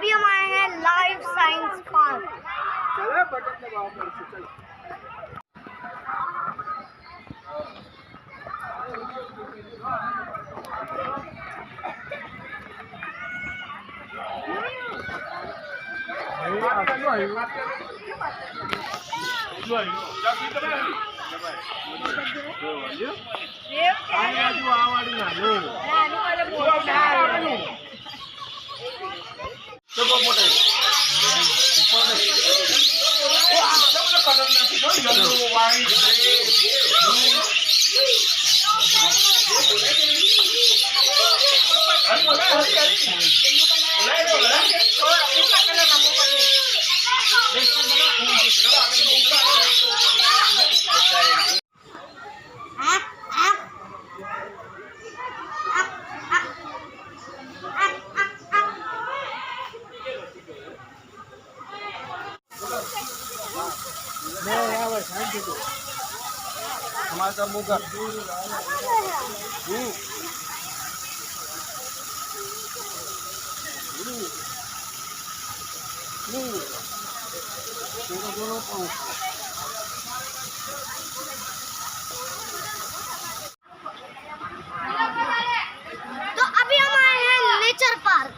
अभी हम आए हैं लाइफ साइंस पार्क। चलो बटन दबाओ फिर से चलो। हमारे साथ मुँह कर तो अभी हम आए हैं नेचर पार्क।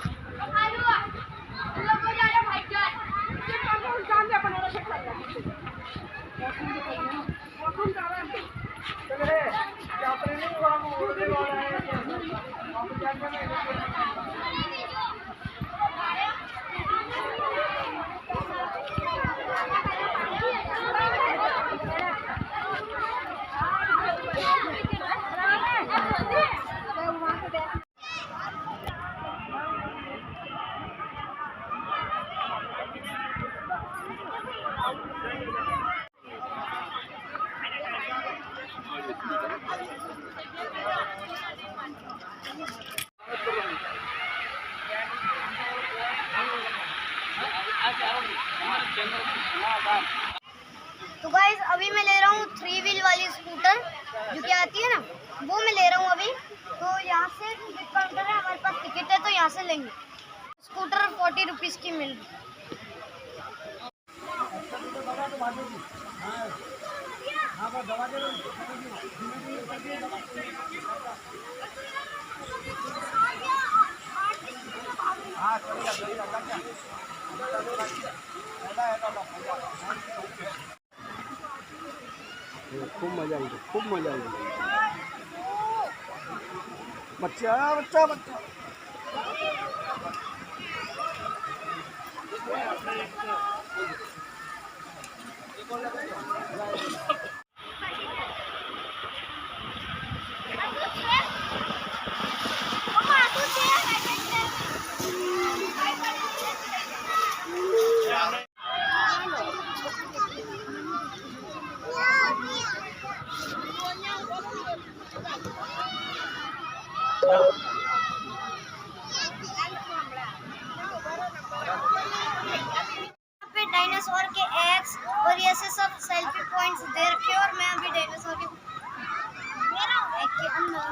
तो गाइस अभी मैं ले रहा हूँ 3 व्हील वाली स्कूटर जो कि आती है ना, वो मैं ले रहा हूँ अभी। तो यहाँ से टिकट काउंटर है, हमारे पास टिकट है तो यहाँ से लेंगे। स्कूटर 40 रुपीज़ की मिल रही। खूब मजा आएगी, खूब मजा आएगी। बच्चा बच्चा बच्चा डायनासोर के एग्स और ये से सब सेल्फी पॉइंट्स दे रखे हैं और मैं अभी डायनासोर के एग के अंदर